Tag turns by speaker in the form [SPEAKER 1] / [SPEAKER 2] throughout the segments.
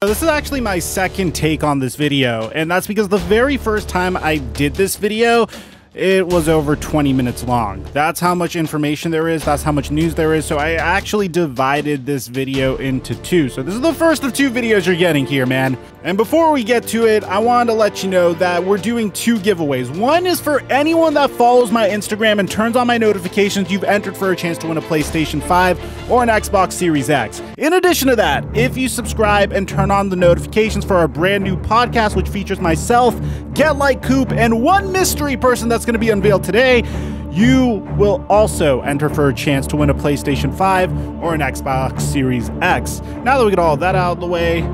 [SPEAKER 1] This is actually my second take on this video, and that's because the very first time I did this video, it was over 20 minutes long. That's how much information there is, that's how much news there is, so I actually divided this video into two. So this is the first of two videos you're getting here, man. And before we get to it, I wanted to let you know that we're doing two giveaways. One is for anyone that follows my Instagram and turns on my notifications. You've entered for a chance to win a PlayStation 5 or an Xbox Series X. In addition to that, if you subscribe and turn on the notifications for our brand new podcast, which features myself, Get Like Coop, and one mystery person that's going to be unveiled today, you will also enter for a chance to win a PlayStation 5 or an Xbox Series X. Now that we get all that out of the way,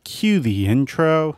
[SPEAKER 1] cue the intro.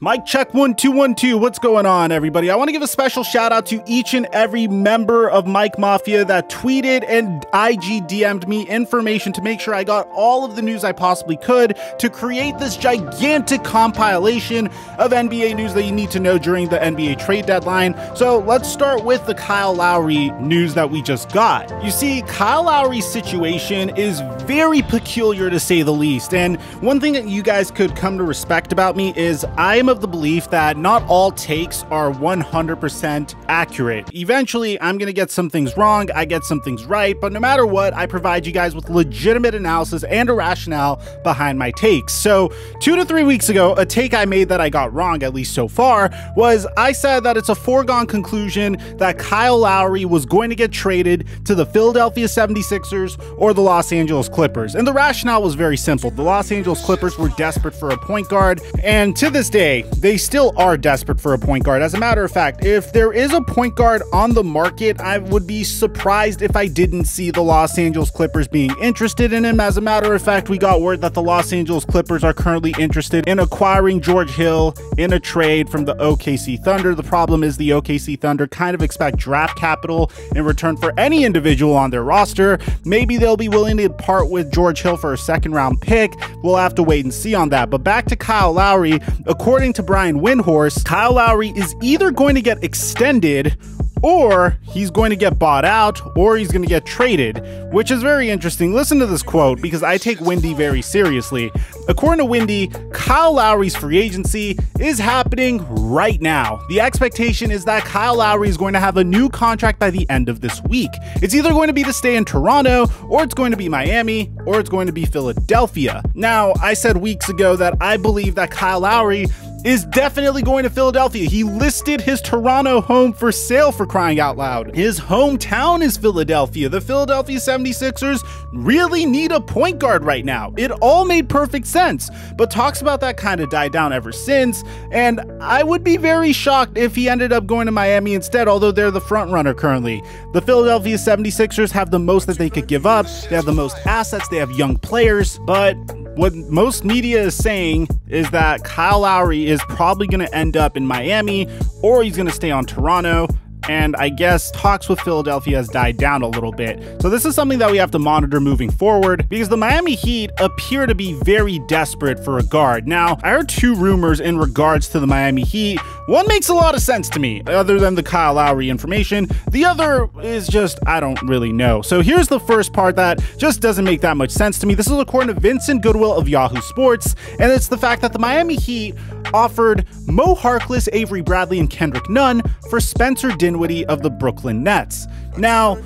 [SPEAKER 1] Mic check 1 2 1 2. What's going on, everybody? I want to give a special shout out to each and every member of Mike Mafia that tweeted and IG DM'd me information to make sure I got all of the news I possibly could to create this gigantic compilation of NBA news that you need to know during the NBA trade deadline. So let's start with the Kyle Lowry news that we just got. You see, Kyle Lowry's situation is very peculiar to say the least. And one thing that you guys could come to respect about me is I am of the belief that not all takes are 100% accurate. Eventually, I'm going to get some things wrong, I get some things right, but no matter what, I provide you guys with legitimate analysis and a rationale behind my takes. So 2 to 3 weeks ago, a take I made that I got wrong, at least so far, was I said that it's a foregone conclusion that Kyle Lowry was going to get traded to the Philadelphia 76ers or the Los Angeles Clippers. And the rationale was very simple. The Los Angeles Clippers were desperate for a point guard, and to this day, they still are desperate for a point guard. As a matter of fact, if there is a point guard on the market, I would be surprised if I didn't see the Los Angeles Clippers being interested in him. As a matter of fact, we got word that the Los Angeles Clippers are currently interested in acquiring George Hill in a trade from the OKC Thunder. The problem is the OKC Thunder kind of expect draft capital in return for any individual on their roster. Maybe they'll be willing to part with George Hill for a second-round pick. We'll have to wait and see on that. But back to Kyle Lowry, according to Brian Windhorst, Kyle Lowry is either going to get extended or he's going to get bought out, or he's going to get traded, which is very interesting. Listen to this quote, because I take Windy very seriously. According to Windy, Kyle Lowry's free agency is happening right now. The expectation is that Kyle Lowry is going to have a new contract by the end of this week. It's either going to be to stay in Toronto, or it's going to be Miami, or it's going to be Philadelphia. Now, I said weeks ago that I believe that Kyle Lowry is definitely going to Philadelphia. He listed his Toronto home for sale, for crying out loud. His hometown is Philadelphia. The Philadelphia 76ers really need a point guard right now. It all made perfect sense, but talks about that kind of died down ever since, and I would be very shocked if he ended up going to Miami instead, although they're the front runner currently. The Philadelphia 76ers have the most that they could give up. They have the most assets, they have young players, but what most media is saying is that Kyle Lowry is probably going to end up in Miami, or he's going to stay on Toronto. And I guess talks with Philadelphia has died down a little bit. So this is something that we have to monitor moving forward, because the Miami Heat appear to be very desperate for a guard. Now, I heard two rumors in regards to the Miami Heat. One makes a lot of sense to me, other than the Kyle Lowry information. The other is just, I don't really know. So here's the first part that just doesn't make that much sense to me. This is according to Vincent Goodwill of Yahoo Sports, and it's the fact that the Miami Heat offered Mo Harkless, Avery Bradley, and Kendrick Nunn for Spencer Dinwiddie of the Brooklyn Nets. Now,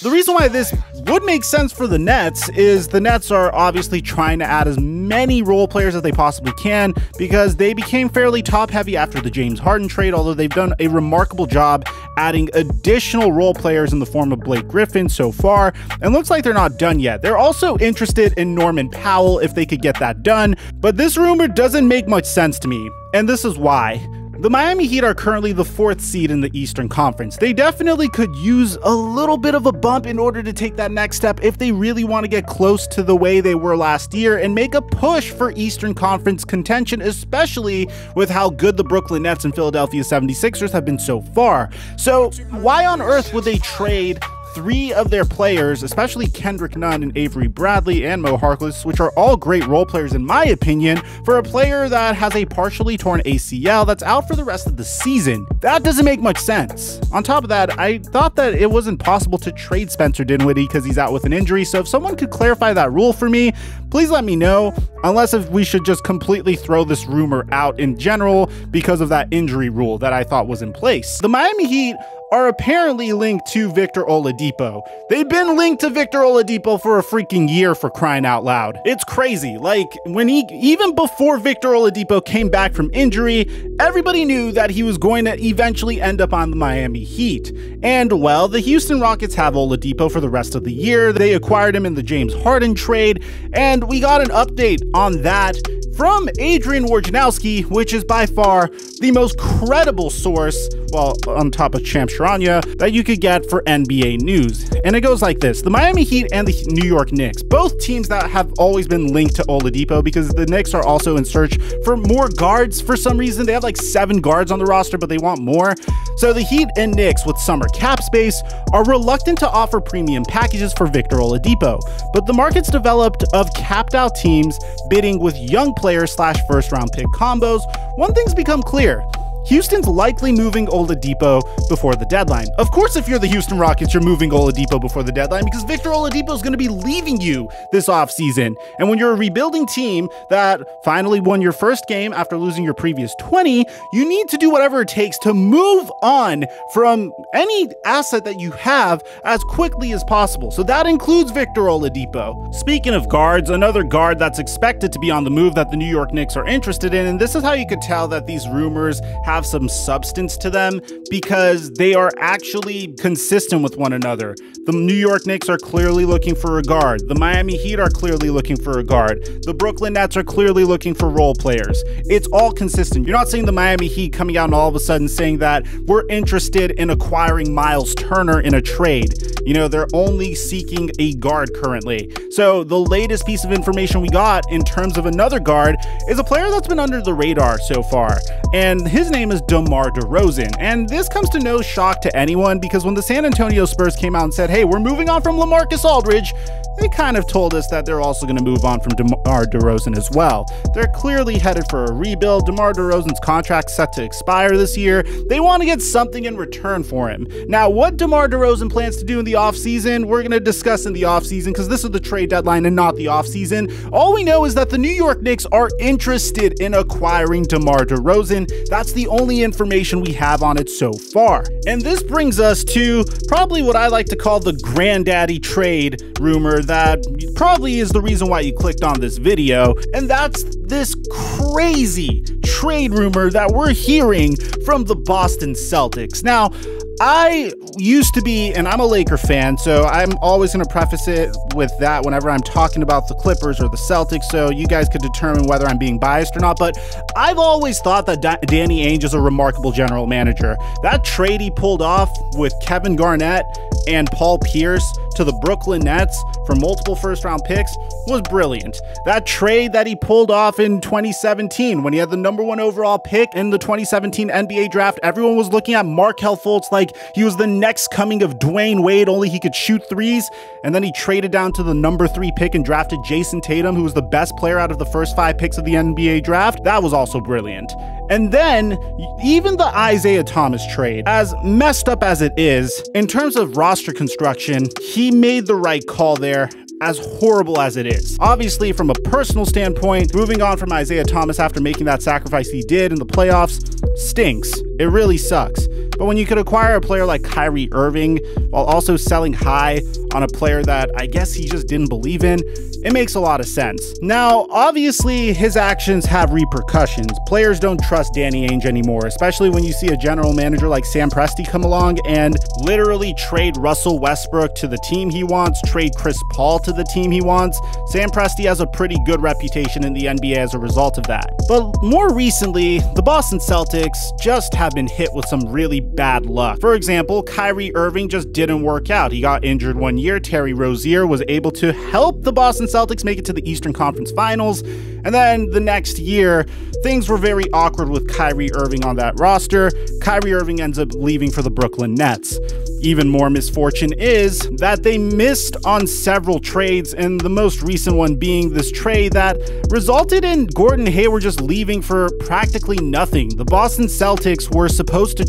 [SPEAKER 1] the reason why this would make sense for the Nets is the Nets are obviously trying to add as many role players as they possibly can, because they became fairly top heavy after the James Harden trade, although they've done a remarkable job adding additional role players in the form of Blake Griffin so far, and looks like they're not done yet. They're also interested in Norman Powell if they could get that done, but this rumor doesn't make much sense to me, and this is why. The Miami Heat are currently the 4th seed in the Eastern Conference. They definitely could use a little bit of a bump in order to take that next step if they really want to get close to the way they were last year and make a push for Eastern Conference contention, especially with how good the Brooklyn Nets and Philadelphia 76ers have been so far. So why on earth would they trade 3 of their players, especially Kendrick Nunn and Avery Bradley and Mo Harkless, which are all great role players in my opinion, for a player that has a partially torn ACL that's out for the rest of the season. That doesn't make much sense. On top of that, I thought that it wasn't possible to trade Spencer Dinwiddie because he's out with an injury, so if someone could clarify that rule for me, please let me know, unless if we should just completely throw this rumor out in general because of that injury rule that I thought was in place. The Miami Heat are apparently linked to Victor Oladipo. They've been linked to Victor Oladipo for a freaking year, for crying out loud. It's crazy. Like, even before Victor Oladipo came back from injury, everybody knew that he was going to eventually end up on the Miami Heat. And well, the Houston Rockets have Oladipo for the rest of the year. They acquired him in the James Harden trade, and we got an update on that from Adrian Wojnarowski, which is by far the most credible source, well, on top of Champ Charania, that you could get for NBA news. And it goes like this: the Miami Heat and the New York Knicks, both teams that have always been linked to Oladipo, because the Knicks are also in search for more guards for some reason. They have like 7 guards on the roster, but they want more. So the Heat and Knicks, with summer cap space, are reluctant to offer premium packages for Victor Oladipo. But the market's developed of capped out teams bidding with young players / first round pick combos. One thing's become clear: Houston's likely moving Oladipo before the deadline. Of course, if you're the Houston Rockets, you're moving Oladipo before the deadline because Victor Oladipo is going to be leaving you this offseason. And when you're a rebuilding team that finally won your first game after losing your previous 20, you need to do whatever it takes to move on from any asset that you have as quickly as possible. So that includes Victor Oladipo. Speaking of guards, another guard that's expected to be on the move that the New York Knicks are interested in, and this is how you could tell that these rumors have some substance to them, because they are actually consistent with one another. The New York Knicks are clearly looking for a guard. The Miami Heat are clearly looking for a guard. The Brooklyn Nets are clearly looking for role players. It's all consistent. You're not seeing the Miami Heat coming out and all of a sudden saying that we're interested in acquiring Miles Turner in a trade. You know, they're only seeking a guard currently. So the latest piece of information we got in terms of another guard is a player that's been under the radar so far, and his name is DeMar DeRozan. And this comes to no shock to anyone, because when the San Antonio Spurs came out and said, hey, we're moving on from LaMarcus Aldridge, they kind of told us that they're also going to move on from DeMar DeRozan as well. They're clearly headed for a rebuild. DeMar DeRozan's contract's set to expire this year. They want to get something in return for him. Now, what DeMar DeRozan plans to do in the offseason, we're going to discuss in the offseason, because this is the trade deadline and not the offseason. All we know is that the New York Knicks are interested in acquiring DeMar DeRozan. That's the only information we have on it so far. And this brings us to probably what I like to call the granddaddy trade rumor that probably is the reason why you clicked on this video, and that's this crazy trade rumor that we're hearing from the Boston Celtics. Now, I used to be, and I'm a Laker fan, so I'm always going to preface it with that whenever I'm talking about the Clippers or the Celtics, so you guys could determine whether I'm being biased or not. But I've always thought that Danny Ainge is a remarkable general manager. That trade he pulled off with Kevin Garnett and Paul Pierce to the Brooklyn Nets for multiple first-round picks was brilliant. That trade that he pulled off in 2017 when he had the #1 overall pick in the 2017 NBA draft, everyone was looking at Markelle Fultz like he was the next coming of Dwayne Wade, only he could shoot threes. And then he traded down to the #3 pick and drafted Jason Tatum, who was the best player out of the first 5 picks of the NBA draft. That was also brilliant. And then even the Isaiah Thomas trade, as messed up as it is, in terms of roster construction, he made the right call there, as horrible as it is. Obviously, from a personal standpoint, moving on from Isaiah Thomas after making that sacrifice he did in the playoffs stinks. It really sucks. But when you could acquire a player like Kyrie Irving while also selling high on a player that I guess he just didn't believe in, it makes a lot of sense. Now, obviously, his actions have repercussions. Players don't trust Danny Ainge anymore, especially when you see a general manager like Sam Presti come along and literally trade Russell Westbrook to the team he wants, trade Chris Paul to the team he wants. Sam Presti has a pretty good reputation in the NBA as a result of that. But more recently, the Boston Celtics just have been hit with some really bad luck. For example, Kyrie Irving just didn't work out. He got injured one year. Terry Rozier was able to help the Boston Celtics make it to the Eastern Conference Finals. And then the next year, things were very awkward with Kyrie Irving on that roster. Kyrie Irving ends up leaving for the Brooklyn Nets. Even more misfortune is that they missed on several trades, and the most recent one being this trade that resulted in Gordon Hayward just leaving for practically nothing. The Boston Celtics were supposed to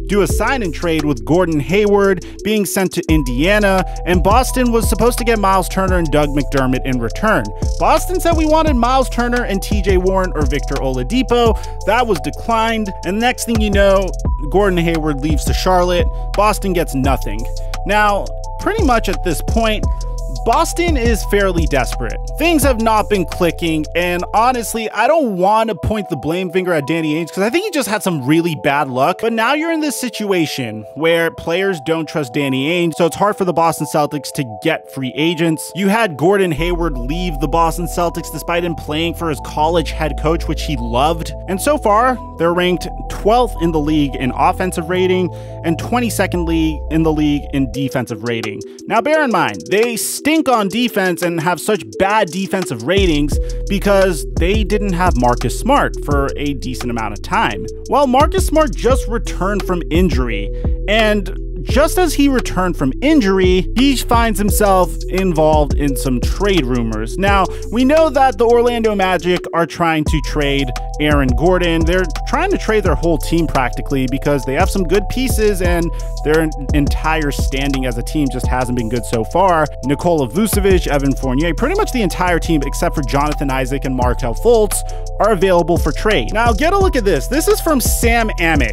[SPEAKER 1] do a sign-and trade with Gordon Hayward being sent to Indiana, and Boston was supposed to get Miles Turner and Doug McDermott in return. Boston said we wanted Miles Turner and TJ Warren or Victor Oladipo. That was declined, and next thing you know, Gordon Hayward leaves to Charlotte. Boston gets nothing. Now, pretty much at this point, Boston is fairly desperate. Things have not been clicking, and honestly, I don't want to point the blame finger at Danny Ainge because I think he just had some really bad luck. But now you're in this situation where players don't trust Danny Ainge, so it's hard for the Boston Celtics to get free agents. You had Gordon Hayward leave the Boston Celtics despite him playing for his college head coach, which he loved. And so far, they're ranked 12th in the league in offensive rating and 22nd in the league in defensive rating. Now, bear in mind, they stink on defense and have such bad defensive ratings because they didn't have Marcus Smart for a decent amount of time. Well, Marcus Smart just returned from injury, and just as he returned from injury, he finds himself involved in some trade rumors. Now, we know that the Orlando Magic are trying to trade Aaron Gordon. They're trying to trade their whole team practically because they have some good pieces and their entire standing as a team just hasn't been good so far. Nikola Vucevic, Evan Fournier, pretty much the entire team except for Jonathan Isaac and Markelle Fultz are available for trade. Now, get a look at this. This is from Sam Amick.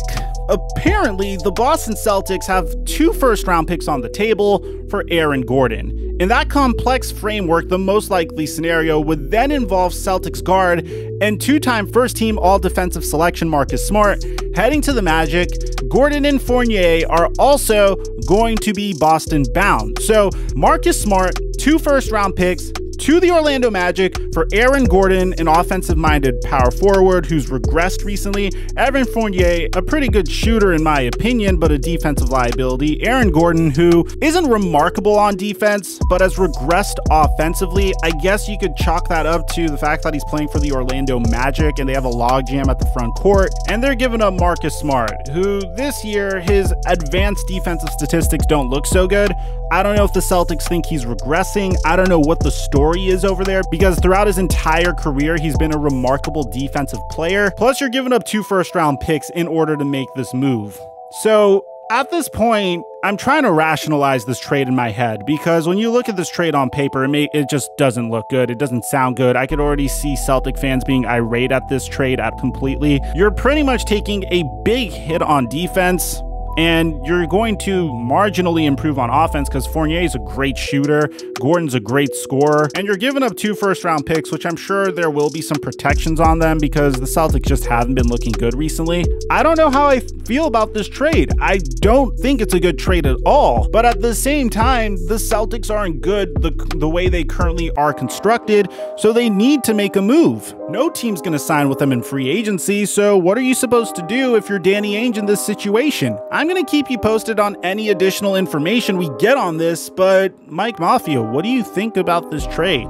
[SPEAKER 1] Apparently, the Boston Celtics have 2 first-round picks on the table for Aaron Gordon. In that complex framework, the most likely scenario would then involve Celtics guard and 2-time first-team all-defensive selection Marcus Smart heading to the Magic. Gordon and Fournier are also going to be Boston-bound. So Marcus Smart, 2 first-round picks to the Orlando Magic for Aaron Gordon, an offensive-minded power forward who's regressed recently. Evan Fournier, a pretty good shooter in my opinion, but a defensive liability. Aaron Gordon, who isn't remarkable on defense, but has regressed offensively. I guess you could chalk that up to the fact that he's playing for the Orlando Magic and they have a logjam at the front court. And they're giving up Marcus Smart, who this year, his advanced defensive statistics don't look so good. I don't know if the Celtics think he's regressing. I don't know what the story is over there, because throughout his entire career, he's been a remarkable defensive player. Plus, you're giving up 2 first-round picks in order to make this move. So at this point, I'm trying to rationalize this trade in my head, because when you look at this trade on paper, it just doesn't look good. It doesn't sound good. I could already see Celtic fans being irate at this trade completely. You're pretty much taking a big hit on defense, and you're going to marginally improve on offense because Fournier is a great shooter, Gordon's a great scorer, and you're giving up 2 first-round picks, which I'm sure there will be some protections on them because the Celtics just haven't been looking good recently. I don't know how I feel about this trade. I don't think it's a good trade at all, but at the same time, the Celtics aren't good the way they currently are constructed, so they need to make a move. No team's going to sign with them in free agency, so what are you supposed to do if you're Danny Ainge in this situation? I'm going to keep you posted on any additional information we get on this, but Mike Mafia, what do you think about this trade?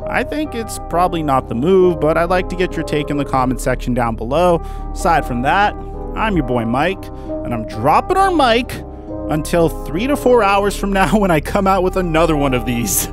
[SPEAKER 1] I think it's probably not the move, but I'd like to get your take in the comment section down below. Aside from that, I'm your boy Mike, and I'm dropping our mic until 3 to 4 hours from now when I come out with another one of these.